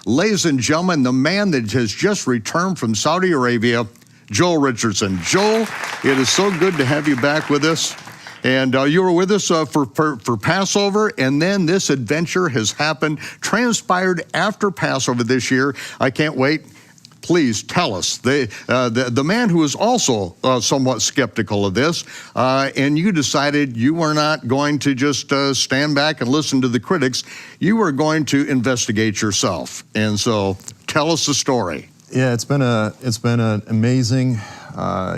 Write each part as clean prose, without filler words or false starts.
Ladies and gentlemen, the man that has just returned from Saudi Arabia, Joel Richardson. Joel, it is so good to have you back with us. And you were with us for Passover, and then this adventure has happened, transpired after Passover this year. I can't wait. Please tell us. The man who is also somewhat skeptical of this, and you decided you were not going to just stand back and listen to the critics. You were going to investigate yourself. And so tell us the story. Yeah, it's been an amazing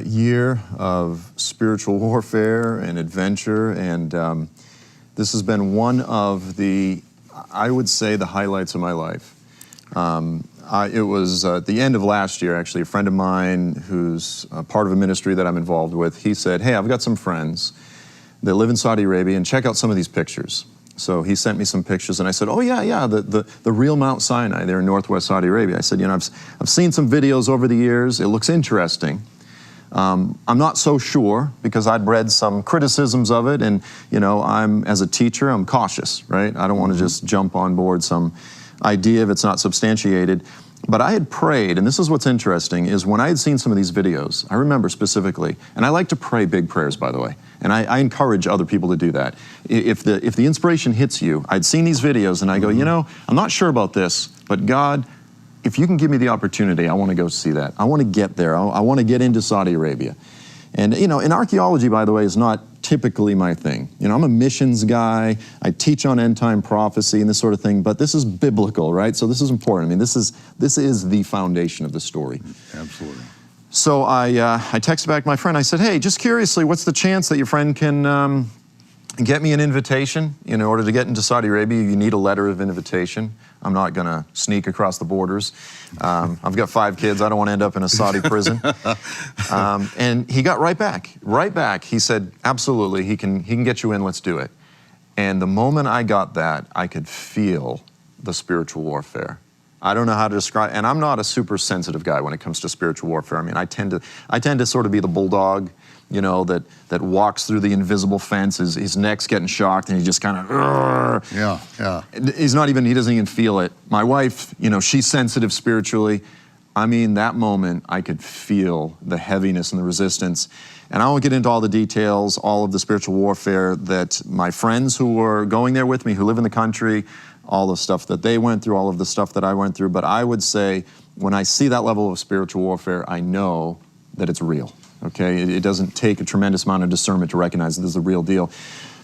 year of spiritual warfare and adventure, and this has been one of the, I would say, the highlights of my life. It was at the end of last year, actually, a friend of mine who's part of a ministry that I'm involved with, he said, hey, I've got some friends that live in Saudi Arabia, and check out some of these pictures. So he sent me some pictures, and I said, oh, yeah, the real Mount Sinai there in northwest Saudi Arabia. I said, you know, I've seen some videos over the years. It looks interesting. I'm not so sure, because I'd read some criticisms of it, and, you know, as a teacher, I'm cautious, right? I don't want to just jump on board some idea if it's not substantiated. But I had prayed, and this is what's interesting, is when I had seen some of these videos, I remember specifically, and I like to pray big prayers, by the way, and I encourage other people to do that. If the inspiration hits you, I'd seen these videos, and I go, you know, I'm not sure about this, but God, if you can give me the opportunity, I want to go see that. I want to get there. I want to get into Saudi Arabia. And, you know, and archaeology, by the way, is not typically my thing. You know, I'm a missions guy. I teach on end-time prophecy and this sort of thing, but this is biblical, right? So this is important. I mean, this is the foundation of the story. Absolutely. So I texted back my friend. I said, hey, just curiously, what's the chance that your friend can get me an invitation? In order to get into Saudi Arabia, you need a letter of invitation. I'm not going to sneak across the borders. I've got 5 kids. I don't want to end up in a Saudi prison. And he got right back. He said, absolutely, he can get you in, let's do it. And the moment I got that, I could feel the spiritual warfare. I don't know how to describe, and I'm not a super sensitive guy when it comes to spiritual warfare. I mean, I tend to sort of be the bulldog, you know, that walks through the invisible fence. His neck's getting shocked, and he just kind of, yeah. He doesn't even feel it. My wife, you know, she's sensitive spiritually. I mean, that moment, I could feel the heaviness and the resistance. And I won't get into all the details, all of the spiritual warfare that my friends who were going there with me, who live in the country, all the stuff that they went through, all of the stuff that I went through. But I would say, when I see that level of spiritual warfare, I know that it's real. Okay, it doesn't take a tremendous amount of discernment to recognize that this is the real deal.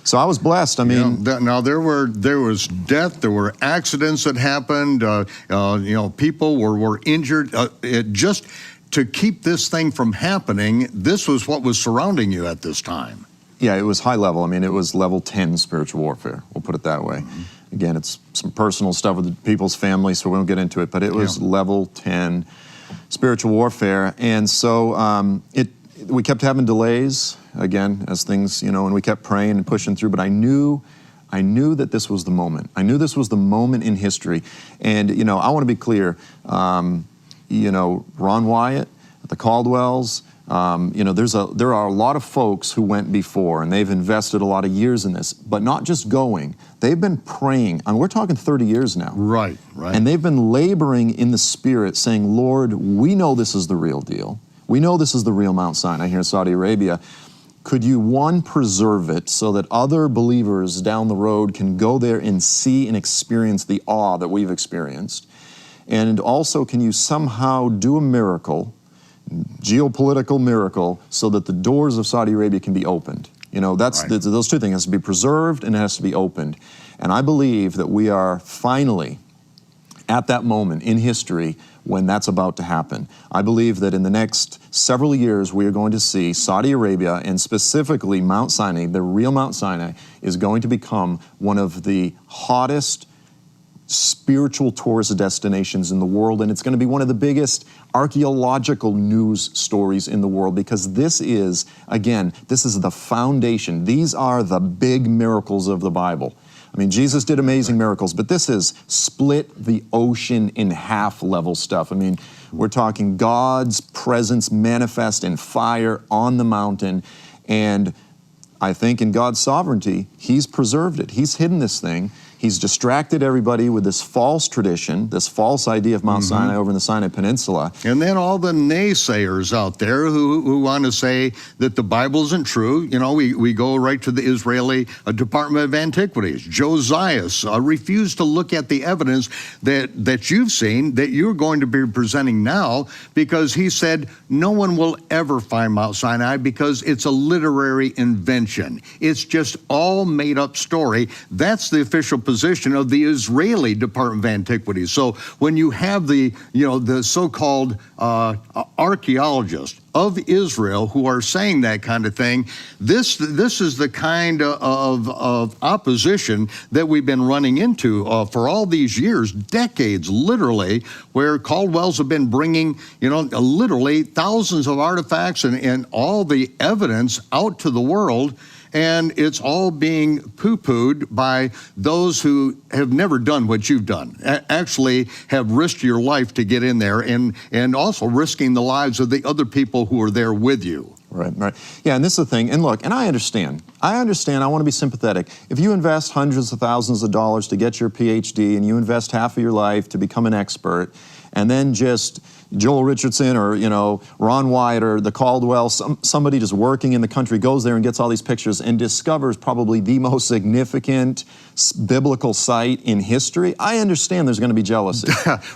So I was blessed. I mean, now there was death, there were accidents that happened. You know, people were injured. Just to keep this thing from happening, this was what was surrounding you at this time. Yeah, it was high level. I mean, it was level 10 spiritual warfare. We'll put it that way. Mm-hmm. Again, it's some personal stuff with the people's families, so we won't get into it. But it was level 10 spiritual warfare, and so we kept having delays, again, as things, you know, and we kept praying and pushing through, but I knew that this was the moment. I knew this was the moment in history. And, you know, I want to be clear, you know, Ron Wyatt, the Caldwells, you know, there are a lot of folks who went before, and they've invested a lot of years in this, but not just going. They've been praying, and we're talking 30 years now. Right. And they've been laboring in the Spirit, saying, Lord, we know this is the real deal. We know this is the real Mount Sinai here in Saudi Arabia. Could you, one, preserve it so that other believers down the road can go there and see and experience the awe that we've experienced? And also, can you somehow do a miracle, geopolitical miracle, so that the doors of Saudi Arabia can be opened? You know, those two things. It has to be preserved and it has to be opened. And I believe that we are finally at that moment in history when that's about to happen. I believe that in the next several years, we are going to see Saudi Arabia, and specifically Mount Sinai, the real Mount Sinai, is going to become one of the hottest spiritual tourist destinations in the world, and it's going to be one of the biggest archaeological news stories in the world, because this is, again, this is the foundation. These are the big miracles of the Bible. I mean, Jesus did amazing miracles, but this is split the ocean in half level stuff. I mean, we're talking God's presence manifest in fire on the mountain, and I think in God's sovereignty, He's preserved it. He's hidden this thing. He's distracted everybody with this false tradition, this false idea of Mount Sinai over in the Sinai Peninsula. And then all the naysayers out there who want to say that the Bible isn't true. You know, we go right to the Israeli Department of Antiquities. Josias refused to look at the evidence that you've seen, that you're going to be presenting now, because he said no one will ever find Mount Sinai because it's a literary invention. It's just all made up story. That's the official position of the Israeli Department of Antiquities. So when you have the so-called archaeologists of Israel who are saying that kind of thing, this is the kind of opposition that we've been running into for all these years, decades, literally, where Caldwell's have been bringing, literally thousands of artifacts and all the evidence out to the world. And it's all being poo-pooed by those who have never done what you've done, actually have risked your life to get in there, and also risking the lives of the other people who are there with you. Right. Yeah, and this is the thing, and look, and I understand, I want to be sympathetic. If you invest hundreds of thousands of dollars to get your PhD, and you invest half of your life to become an expert, and then just Joel Richardson or, Ron Wyatt or the Caldwell, somebody just working in the country goes there and gets all these pictures and discovers probably the most significant biblical site in history, I understand there's going to be jealousy.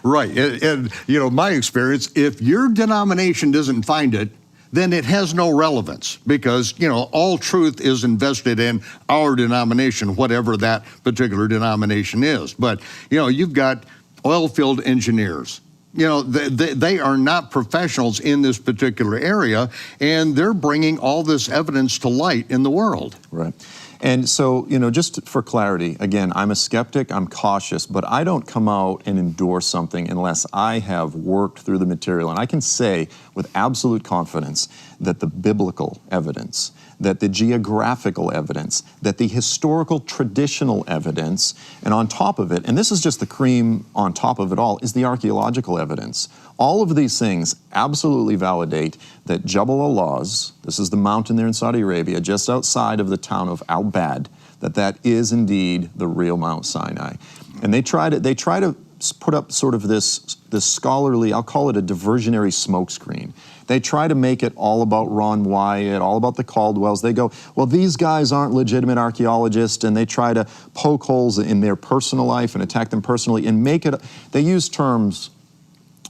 Right. And my experience, if your denomination doesn't find it, then it has no relevance, because, all truth is invested in our denomination, whatever that particular denomination is. But, you've got oil field engineers. They are not professionals in this particular area, and they're bringing all this evidence to light in the world. Right. And so, just for clarity, again, I'm a skeptic, I'm cautious, but I don't come out and endorse something unless I have worked through the material. And I can say with absolute confidence that the biblical evidence, that the geographical evidence, that the historical traditional evidence, and on top of it, and this is just the cream on top of it all, is the archaeological evidence. All of these things absolutely validate that Jabal al-Lawz, this is the mountain there in Saudi Arabia, just outside of the town of Al-Bad, that is indeed the real Mount Sinai. And they try to put up sort of this scholarly, I'll call it a diversionary smokescreen. They try to make it all about Ron Wyatt, all about the Caldwells. They go, well, these guys aren't legitimate archaeologists, and they try to poke holes in their personal life and attack them personally and make it, they use terms,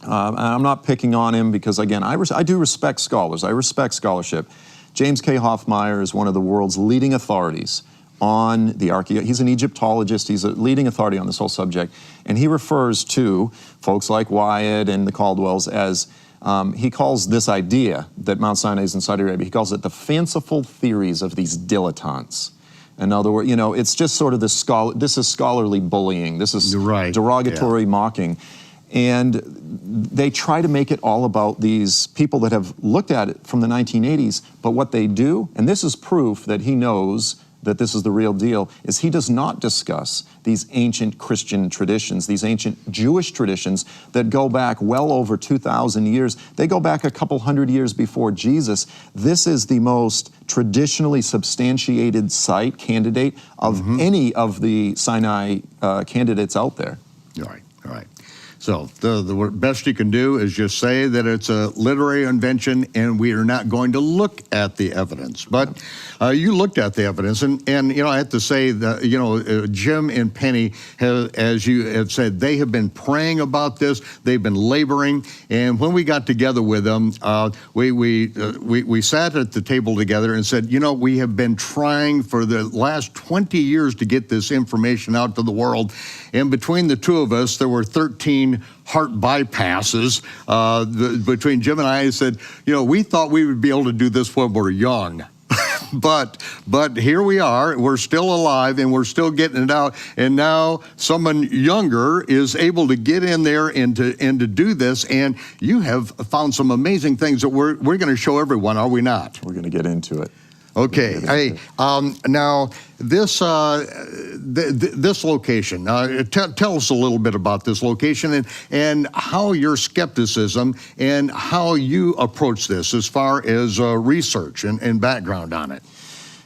and I'm not picking on him because, again, I do respect scholars. I respect scholarship. James K. Hoffmeyer is one of the world's leading authorities on the archaeology. He's an Egyptologist. He's a leading authority on this whole subject. And he refers to folks like Wyatt and the Caldwells as, he calls this idea that Mount Sinai is in Saudi Arabia, he calls it the fanciful theories of these dilettantes. In other words, it's just sort of this is scholarly bullying. This is derogatory mocking. And they try to make it all about these people that have looked at it from the 1980s, but what they do, and this is proof that he knows that this is the real deal, is he does not discuss these ancient Christian traditions, these ancient Jewish traditions that go back well over 2,000 years. They go back a couple hundred years before Jesus. This is the most traditionally substantiated site candidate of any of the Sinai candidates out there. All right. So the best you can do is just say that it's a literary invention and we are not going to look at the evidence. But you looked at the evidence, and I have to say that, Jim and Penny, as you have said, they have been praying about this. They've been laboring. And when we got together with them, we sat at the table together and said, we have been trying for the last 20 years to get this information out to the world. And between the two of us, there were 13 heart bypasses. Between Jim and I said, we thought we would be able to do this when we're young. But here we are, we're still alive and we're still getting it out. And now someone younger is able to get in there and to do this. And you have found some amazing things that we're going to show everyone, are we not? We're going to get into it. Okay. Hey, now this location. Tell us a little bit about this location and how your skepticism and how you approach this as far as research and background on it.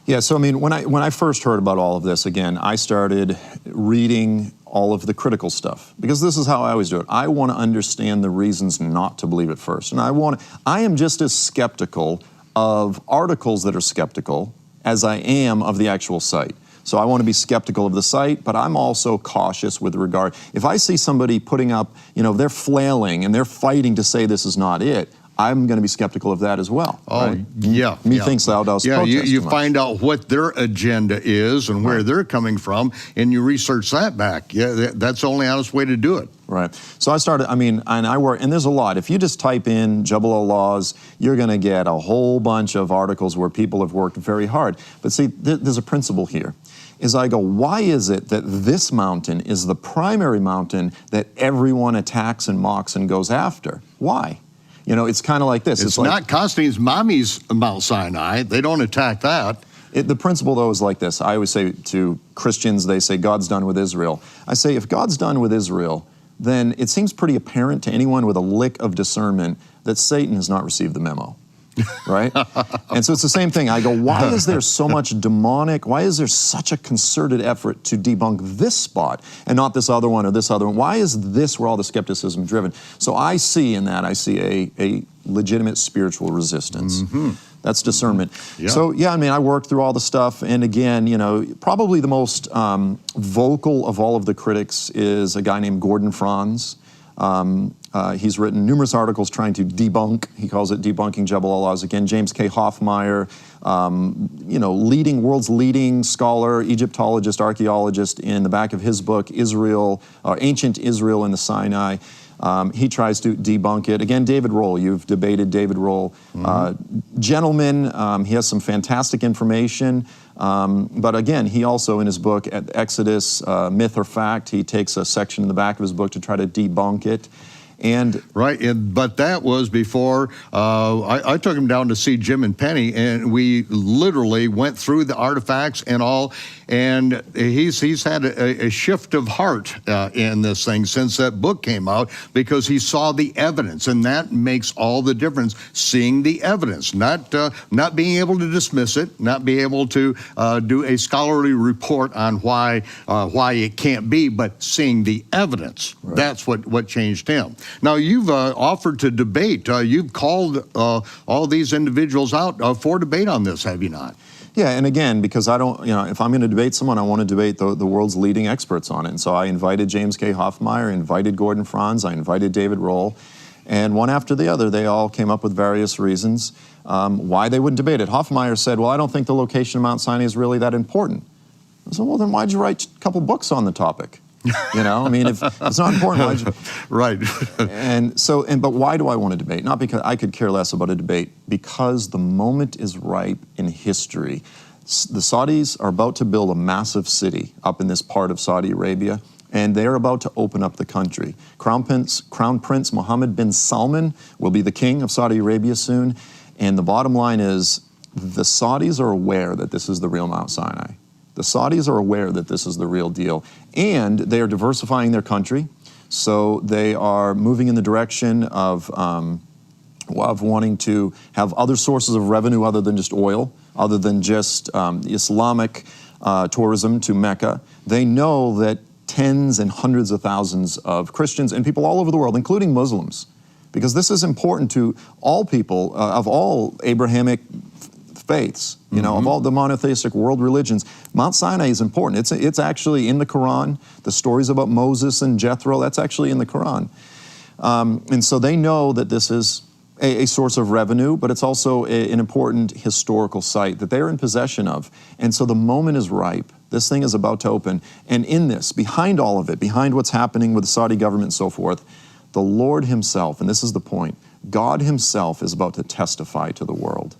Yeah, so I mean, when I first heard about all of this, again, I started reading all of the critical stuff, because this is how I always do it. I want to understand the reasons not to believe it first. And I am just as skeptical of articles that are skeptical as I am of the actual site. So I want to be skeptical of the site, but I'm also cautious with regard. If I see somebody putting up, they're flailing and they're fighting to say this is not it, I'm going to be skeptical of that as well. Oh, right? yeah. Methinks thou dost protest you too much. find out what their agenda is and where they're coming from, and you research that back. Yeah, that's the only honest way to do it. Right. So I started, and I work, and there's a lot. If you just type in Jebel laws, you're going to get a whole bunch of articles where people have worked very hard. But see, there's a principle here. Is I go, why is it that this mountain is the primary mountain that everyone attacks and mocks and goes after? Why? It's kind of like this. It's like, not Constantine's mommy's Mount Sinai. They don't attack that. The principle, though, is like this. I always say to Christians, they say, God's done with Israel. I say, if God's done with Israel, then it seems pretty apparent to anyone with a lick of discernment that Satan has not received the memo. Right? And so it's the same thing. I go, why is there so much demonic, why is there such a concerted effort to debunk this spot and not this other one or this other one? Why is this where all the skepticism is driven? So I see a legitimate spiritual resistance. Mm-hmm. That's discernment. Yeah. So yeah, I worked through all the stuff, and again, probably the most vocal of all of the critics is a guy named Gordon Franz. He's written numerous articles trying to debunk, he calls it debunking Jebel laws. Again, James K. Hoffmeyer, world's leading scholar, Egyptologist, archaeologist, in the back of his book, Ancient Israel in the Sinai. He tries to debunk it. Again, David Rohl, you've debated David Rohl. Mm-hmm. Gentleman, he has some fantastic information. But again, he also in his book, Exodus, Myth or Fact, he takes a section in the back of his book to try to debunk it. Right, but that was before I took him down to see Jim and Penny, and we literally went through the artifacts and all, and he's had a shift of heart in this thing since that book came out, because he saw the evidence, and that makes all the difference. Seeing the evidence, not being able to dismiss it, not being able to do a scholarly report on why it can't be, but seeing the evidence. Right. That's what changed him. Now, you've offered to debate. You've called all these individuals out for debate on this, have you not? Yeah, and again, because I don't, if I'm going to debate someone, I want to debate the world's leading experts on it. And so I invited James K. Hoffmeyer, invited Gordon Franz, I invited David Rohl, and one after the other, they all came up with various reasons why they wouldn't debate it. Hoffmeyer said, well, I don't think the location of Mount Sinai is really that important. I said, well, then why'd you write a couple books on the topic? If it's not important, right. But why do I want to debate? Not because I could care less about a debate, because the moment is ripe in history. The Saudis are about to build a massive city up in this part of Saudi Arabia, and they're about to open up the country. Crown Prince Mohammed bin Salman will be the king of Saudi Arabia soon, and the bottom line is the Saudis are aware that this is the real Mount Sinai. The Saudis are aware that this is the real deal, and they are diversifying their country. So they are moving in the direction of wanting to have other sources of revenue other than just oil, other than just Islamic tourism to Mecca. They know that tens and hundreds of thousands of Christians and people all over the world, including Muslims, because this is important to all people of all Abrahamic faiths, of all the monotheistic world religions. Mount Sinai is important. It's actually in the Quran. The stories about Moses and Jethro, that's actually in the Quran. And so they know that this is a source of revenue, but it's also an important historical site that they're in possession of. And so the moment is ripe. This thing is about to open. And in this, behind all of it, behind what's happening with the Saudi government and so forth, the Lord himself, and this is the point, God himself is about to testify to the world.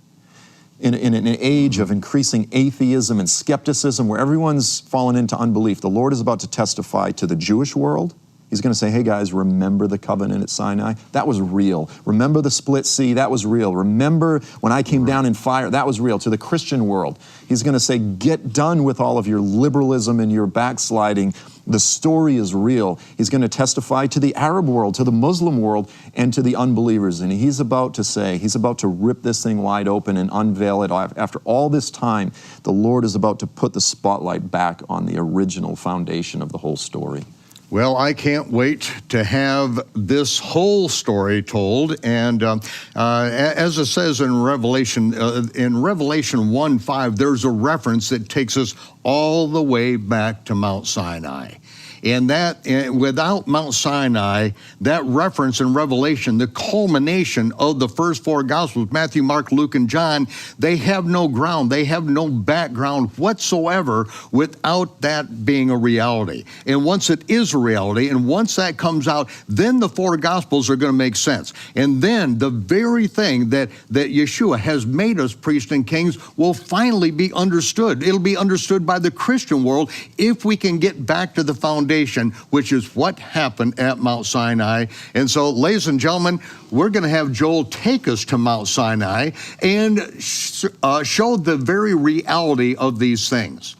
In an age of increasing atheism and skepticism where everyone's fallen into unbelief, the Lord is about to testify to the Jewish world. He's going to say, hey guys, remember the covenant at Sinai? That was real. Remember the split sea? That was real. Remember when I came down in fire? That was real. To the Christian world, he's going to say, get done with all of your liberalism and your backsliding. The story is real. He's going to testify to the Arab world, to the Muslim world, and to the unbelievers. And he's about to rip this thing wide open and unveil it. After all this time, the Lord is about to put the spotlight back on the original foundation of the whole story. Well, I can't wait to have this whole story told. And as it says in Revelation 1:5, there's a reference that takes us all the way back to Mount Sinai. And that, without Mount Sinai, that reference in Revelation, the culmination of the first four Gospels, Matthew, Mark, Luke, and John, they have no ground, they have no background whatsoever without that being a reality. And once it is a reality, and once that comes out, then the four Gospels are going to make sense. And then the very thing that Yeshua has made us priests and kings will finally be understood. It'll be understood by the Christian world if we can get back to the foundation, which is what happened at Mount Sinai. And so, ladies and gentlemen, we're going to have Joel take us to Mount Sinai and show the very reality of these things.